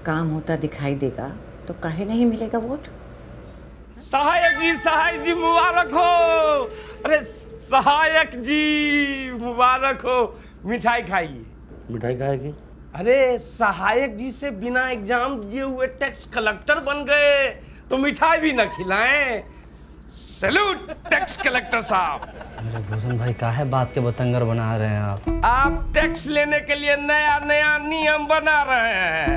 काम होता दिखाई देगा तो काहे नहीं मिलेगा वोट। सहायक जी मुबारक हो। अरे सहायक जी मुबारक हो। मिठाई खाइए। मिठाई खाएगी? अरे सहायक जी से बिना एग्जाम दिए हुए टैक्स कलेक्टर बन गए तो मिठाई भी न खिलाएं। सैल्यूट टैक्स कलेक्टर साहब। अरे भूषण भाई काहे बात के बतंगर बना रहे हैं आप टैक्स लेने के लिए नया नया नियम बना रहे हैं,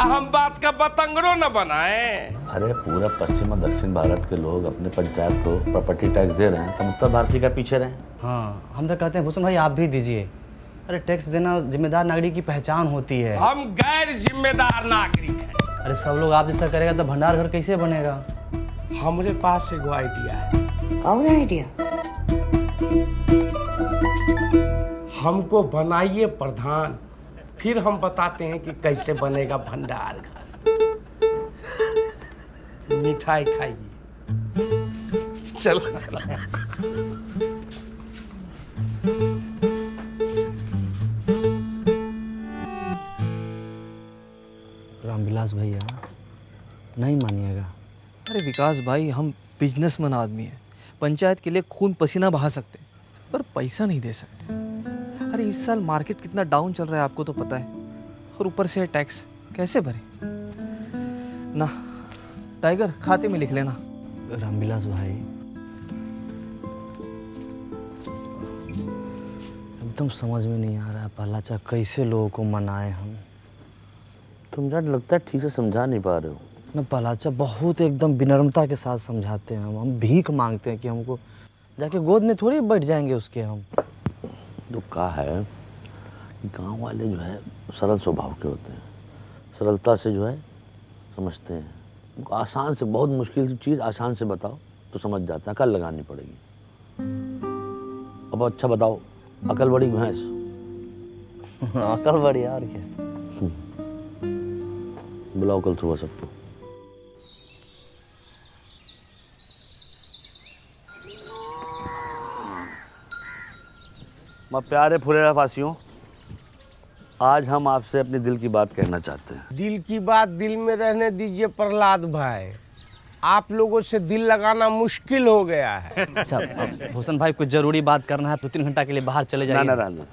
हम बात का बतंगड़ो न बनाएं। अरे पूरा पश्चिम और दक्षिण भारत के लोग अपने पंचायत को प्रॉपर्टी टैक्स दे रहे हैं, तो उत्तर भारतीय का पीछे रहे। हाँ हम तो कहते हैं भूषण भाई आप भी दीजिए। अरे टैक्स देना जिम्मेदार नागरिक की पहचान होती है। हम गैर जिम्मेदार नागरिक हैं। अरे सब लोग आप जैसा करेगा तो भंडार घर कैसे बनेगा। हमारे पास एगो आइडिया है। कौन आइडिया? हमको बनाइए प्रधान, फिर हम बताते हैं कि कैसे बनेगा भंडार घर। मिठाई खाइए। चलो रामविलास भैया नहीं मानिएगा। अरे विकास भाई हम बिजनेसमैन आदमी हैं, पंचायत के लिए खून पसीना बहा सकते पर पैसा नहीं दे सकते। अरे इस साल मार्केट कितना डाउन चल रहा है आपको तो पता है, और ऊपर से टैक्स कैसे भरे ना। टाइगर खाते में लिख लेना। रामविलास भाई एकदम समझ में नहीं आ रहा है पहलाचा कैसे लोगों को मनाए हम। तुम यार लगता है ठीक से समझा नहीं पा रहे हो ना। पहलाचा बहुत एकदम विनम्रता के साथ समझाते हैं हम भीख मांगते हैं कि हमको जाके गोद में थोड़ी बैठ जाएंगे उसके हम। तो क्या है कि गांव वाले जो है सरल स्वभाव के होते हैं, सरलता से जो है समझते हैं। उनको आसान से बहुत मुश्किल चीज़ आसान से बताओ तो समझ जाते हैं, अकल लगानी पड़ेगी। अब अच्छा बताओ, अकल बड़ी भैंस। अकल बड़ी और क्या। बुलाओ कल सुबह सबको। मैं प्यारे फुलेरा फासियों, आज हम आपसे अपने दिल की बात कहना चाहते हैं। दिल की बात दिल में रहने दीजिए प्रहलाद भाई, आप लोगों से दिल लगाना मुश्किल हो गया है। अच्छा भूषण भाई कुछ जरूरी बात करना है, 2-3 घंटा के लिए बाहर चले जाइए। ना।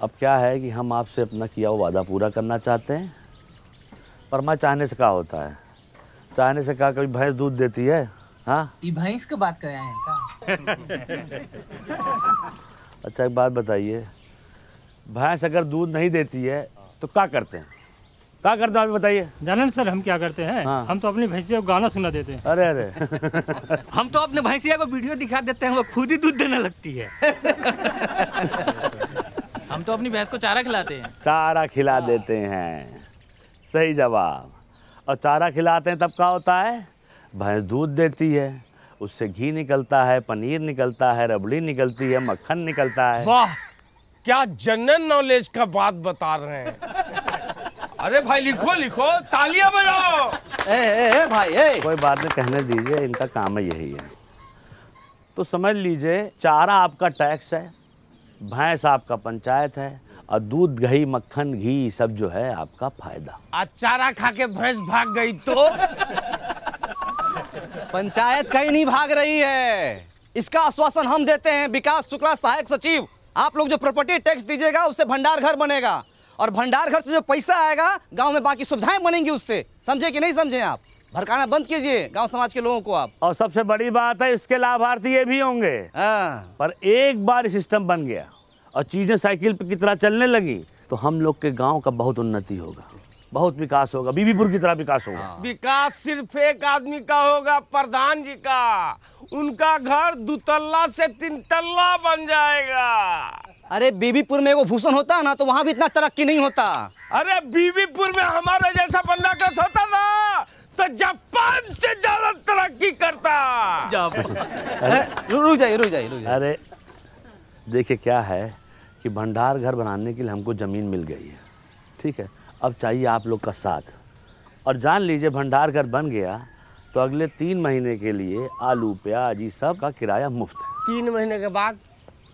अब क्या है कि हम आपसे अपना किया हुआ वादा पूरा करना चाहते हैं, पर मैं चाहने से क्या होता है। चाहने से क्या कभी भैंस दूध देती है? हाँ ये भैंस की बात कर रहे हैं का? अच्छा एक बात बताइए, भैंस अगर दूध नहीं देती है तो क्या करते हैं? क्या करते हैं आप बताइए। जाने सर हम क्या करते हैं? हाँ। हम तो अपनी भैंसिया को गाना सुना देते हैं। अरे हम तो अपने भैंसिया को वीडियो दिखा देते हैं, वो खुद ही दूध देने लगती है। हम तो अपनी भैंस को चारा खिलाते हैं। चारा खिला देते हैं, सही जवाब। और चारा खिलाते हैं तब क्या होता है? भैंस दूध देती है, उससे घी निकलता है, पनीर निकलता है, रबड़ी निकलती है, मक्खन निकलता है। वाह क्या जनरल नॉलेज का बात बता रहे हैं। अरे भाई लिखो लिखो, तालियां बजाओ। ए भाई कोई बात नहीं, कहने दीजिए, इनका काम है यही है। तो समझ लीजिए, चारा आपका टैक्स है, भैंस आपका पंचायत है, और दूध दही मक्खन घी सब जो है आपका फायदा। आज चारा खा के भैंस भाग गई तो? पंचायत कहीं नहीं भाग रही है, इसका आश्वासन हम देते हैं। विकास शुक्ला सहायक सचिव, आप लोग जो प्रॉपर्टी टैक्स दीजिएगा उससे भंडार घर बनेगा, और भंडार घर से जो पैसा आएगा गांव में बाकी सुविधाएं बनेंगी उससे। समझे कि नहीं समझे? आप भड़काना बंद कीजिए गांव समाज के लोगों को आप। और सबसे बड़ी बात है, इसके लाभार्थी ये भी होंगे। पर एक बार सिस्टम बन गया और चीजें साइकिल की तरह चलने लगी तो हम लोग के गांव का बहुत उन्नति होगा, बहुत विकास होगा, बीबीपुर की तरह विकास होगा। विकास सिर्फ एक आदमी का होगा, प्रधान जी का। उनका घर 2 तल्ला से 3 तल्ला बन जाएगा। अरे बीबीपुर में वो भूषण होता ना तो वहां भी इतना तरक्की नहीं होता। अरे बीबीपुर में हमारे जैसा बंदा का होता ना तो जापान से ज्यादा तरक्की करता। रुक जाइए। अरे देखिए क्या है कि भंडार घर बनाने के लिए हमको ज़मीन मिल गई है, ठीक है। अब चाहिए आप लोग का साथ, और जान लीजिए भंडार घर बन गया तो अगले 3 महीने के लिए आलू प्याज ये सब का किराया मुफ्त है। 3 महीने के बाद?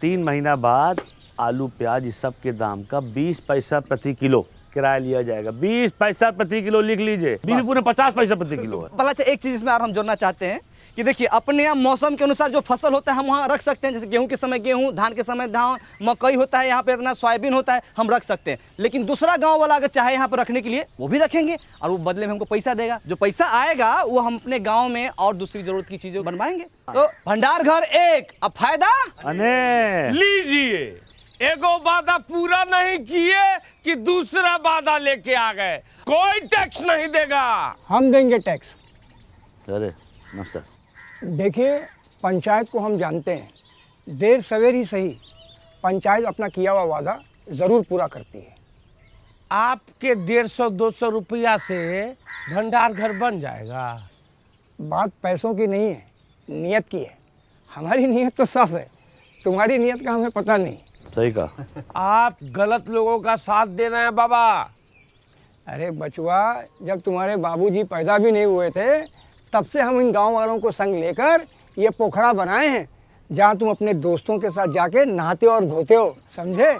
3 महीना बाद आलू प्याज इस सब के दाम का 20 पैसा प्रति किलो किराया लिया जाएगा। 20 पैसा प्रति किलो लिख लीजिए। बीबीपुर में 50 पैसा प्रति किलो है। भला अच्छा एक चीज इसमें और हम जोड़ना चाहते हैं कि देखिए अपने यहाँ मौसम के अनुसार जो फसल होता है हम वहाँ रख सकते हैं। जैसे गेहूं के समय गेहूं, धान के समय धान, मकई होता है यहाँ पे इतना, सोयाबीन होता है, हम रख सकते हैं। लेकिन दूसरा गांव वाला अगर चाहे यहाँ पर रखने के लिए वो भी रखेंगे और वो बदले में हमको पैसा देगा। जो पैसा आएगा वो हम अपने गाँव में और दूसरी जरूरत की चीजें बनवाएंगे। तो भंडार घर एक, अब फायदा अने लीजिए, एगो वादा पूरा नहीं किए कि दूसरा वादा लेके आ गए। कोई टैक्स नहीं देगा। हम देंगे टैक्स। अरे नमस्कार। देखिए, पंचायत को हम जानते हैं, देर सवेर ही सही पंचायत अपना किया हुआ वादा ज़रूर पूरा करती है। आपके 150-200 रुपया से भंडार घर बन जाएगा। बात पैसों की नहीं है, नियत की है। हमारी नियत तो साफ है, तुम्हारी नियत का हमें पता नहीं। सही कहा। आप गलत लोगों का साथ दे रहे हैं बाबा। अरे बचवा, जब तुम्हारे बाबूजी पैदा भी नहीं हुए थे तब से हम इन गांव वालों को संग लेकर ये पोखरा बनाए हैं जहां तुम अपने दोस्तों के साथ जाके नहाते और धोते हो। समझे?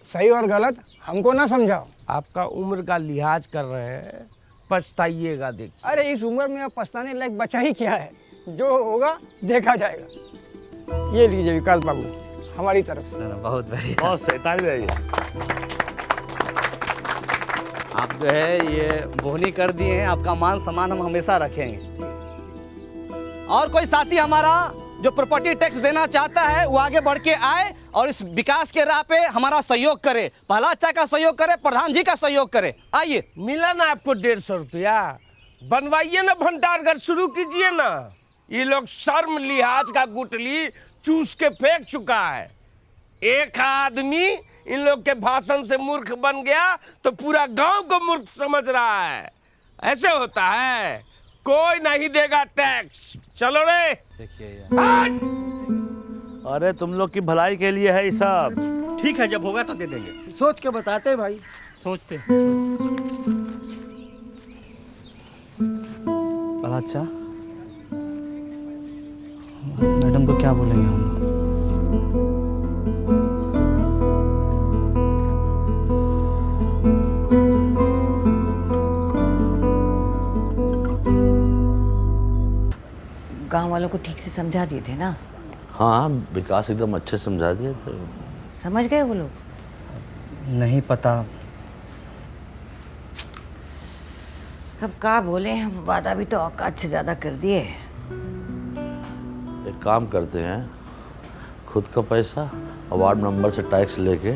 सही और गलत हमको ना समझाओ। आपका उम्र का लिहाज कर रहे हैं, पछताइएगा। देखिए, अरे इस उम्र में अब पछताने लायक बचा ही क्या है, जो होगा देखा जाएगा। ये लीजिए विकास बाबू, हमारी तरफ से। बहुत बढ़िया। बहुत सही, ताली बजाइए। आप जो है ये बोहनी कर दिए हैं, आपका मान सम्मान हम हमेशा रखेंगे। और कोई साथी हमारा जो प्रॉपर्टी टैक्स देना चाहता है वो आगे बढ़ के आए और इस विकास के राह पे हमारा सहयोग करे। पहला अच्छा का सहयोग करे, प्रधान जी का सहयोग करे। आइए। मिला ना आपको 150 रुपया, बनवाइए ना भंडार घर, शुरू कीजिए ना। ये लोग शर्म लिहाज का गुटली चूस के फेंक चुका है। एक आदमी इन लोग के भाषण से मूर्ख बन गया तो पूरा गांव को मूर्ख समझ रहा है। ऐसे होता है, कोई नहीं देगा टैक्स। चलो रे। अरे तुम लोग की भलाई के लिए है ये सब। ठीक है, जब होगा तो दे देंगे। सोच के बताते भाई। सोचते। बड़ा अच्छा, मैडम को क्या बोलेंगे हम? गांव वालों को ठीक से समझा दिए थे ना? हाँ, विकास एकदम अच्छे समझा दिए थे। समझ गए वो लोग? नहीं पता। अब क्या बोले, हम वादा भी तो औकात से ज़्यादा कर दिए। एक काम करते हैं, खुद का पैसा और वार्ड मेंबर से टैक्स लेके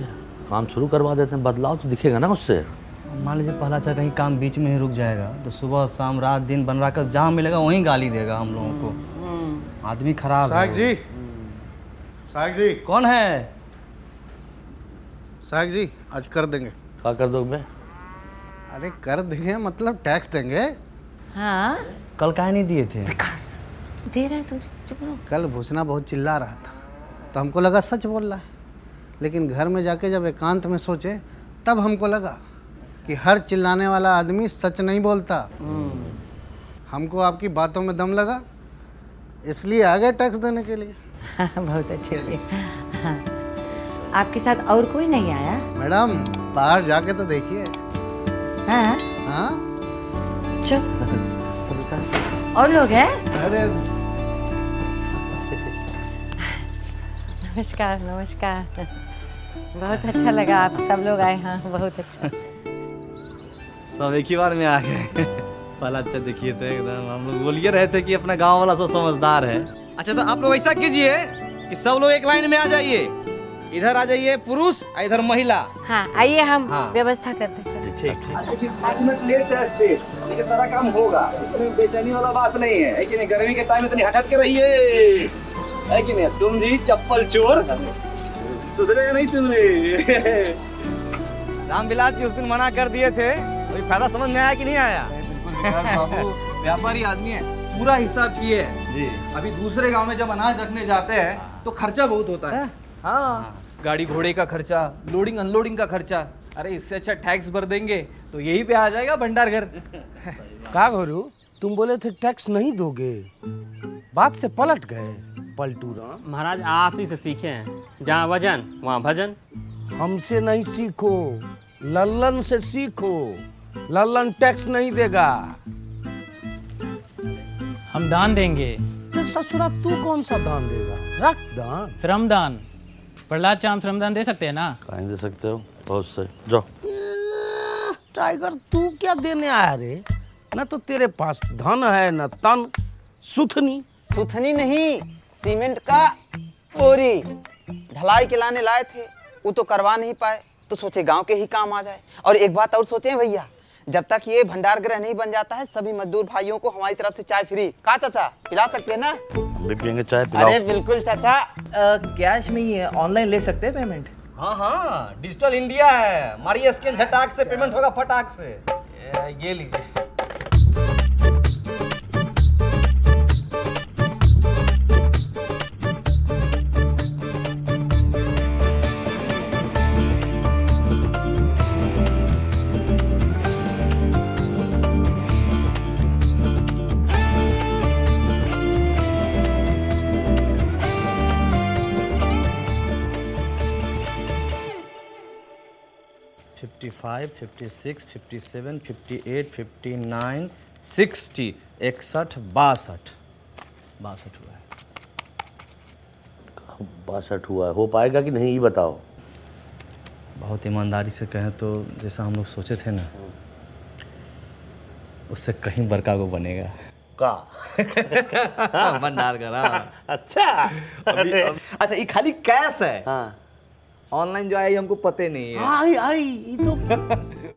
काम शुरू करवा देते हैं। बदलाव तो दिखेगा ना उससे। मान लीजिए पहला अच्छा कहीं काम बीच में ही रुक जाएगा तो सुबह शाम रात दिन बन रहा कर जहाँ मिलेगा वहीं गाली देगा हम लोगों को। आदमी खराब है। साहब जी कौन है? साहब जी आज कर देंगे। क्या कर दोगे? अरे कर देंगे मतलब टैक्स देंगे। हाँ, कल काहे नहीं दिए थे? विकास दे रहे तो चुप रहो। कल भूसना बहुत चिल्ला रहा था तो हमको लगा सच बोल रहा है, लेकिन घर में जाके जब एकांत में सोचे तब हमको लगा कि हर चिल्लाने वाला आदमी सच नहीं बोलता। हमको आपकी बातों में दम लगा, इसलिए आ गए टैक्स देने के लिए। बहुत अच्छे हुए। हाँ। आपके साथ और कोई नहीं आया? मैडम बाहर जाके तो देखिए। हाँ हाँ चुप। और लोग हैं? अरे नमस्कार नमस्कार। बहुत अच्छा लगा आप सब लोग आए। हाँ बहुत अच्छा। सब एक ही बार में आ गए। पहला अच्छा देखिए थे एकदम, हम लोग बोलिए रहे थे कि अपना गांव वाला सब समझदार है। अच्छा तो आप लोग ऐसा कीजिए कि सब लोग एक लाइन में आ जाइए। इधर आ जाइए पुरुष, इधर महिला। हाँ आइए, हम हाँ। व्यवस्था करते हैं। ठीक ठीक। 5 मिनट लेट है सेठ, लेकिन सारा काम होगा, इसमें बेचैनी वाला बात नहीं है कि नहीं? गर्मी के टाइम में इतनी हट के रहिए, है कि नहीं? तुम जी चप्पल चोर, सुधरेगा नहीं तुमने। रामविलास जी उस दिन मना कर दिए थे, कोई फायदा समझ में आया कि नहीं आया? बिल्कुल विकास बाबू व्यापारी आदमी है, पूरा हिसाब किए है जी। अभी दूसरे गांव में जब अनाज रखने जाते हैं तो खर्चा बहुत होता है। हाँ, गाड़ी घोड़े का खर्चा, लोडिंग अनलोडिंग का खर्चा। अरे इससे अच्छा टैक्स भर देंगे तो यही पे आ जाएगा भंडार घर। का गुरु, तुम बोले थे टैक्स नहीं दोगे, बात से पलट गए। पलटूरा महाराज आप ही से सीखे हैं, जहाँ वजन वहाँ भजन। हमसे नहीं सीखो, लल्लन से सीखो, लल्लन टैक्स नहीं देगा। हम दान देंगे। तो ससुरा तू कौन सा दान देगा? रख दान। श्रमदान। प्रहलाद चाम श्रमदान दे सकते हैं ना? कहीं दे सकते हो, बहुत सही, जाओ। टाइगर तू क्या देने आया रे? न तो तेरे पास धन है न तन। सुथनी सुथनी नहीं, सीमेंट का बोरी ढलाई के लाने लाए थे, वो तो करवा नहीं पाए, तो सोचे गांव के ही काम आ जाए। और एक बात और सोचे भैया, जब तक ये भंडार गृह नहीं बन जाता है, सभी मजदूर भाइयों को हमारी तरफ से चाय फ्री। कहा चाचा, पिला सकते हैं ना? हम भी पियेंगे चाय, पिलाओ। अरे बिल्कुल चाचा। कैश नहीं है, ऑनलाइन ले सकते हैं पेमेंट? हाँ हाँ, डिजिटल इंडिया है, मारिए स्कैन, झटाक से पेमेंट होगा फटाक से। ये लीजिए। फाइव 56 57 58 59 60 61 62 हुआ है। 62 हुआ है, हो पाएगा कि नहीं ये बताओ। बहुत ईमानदारी से कहें तो जैसा हम लोग सोचे थे ना, उससे कहीं बड़का को बनेगा। का भंडार करा। अच्छा। अच्छा, ये खाली कैश है, हाँ ऑनलाइन जो है ये हमको पते नहीं है। आई आई ये तो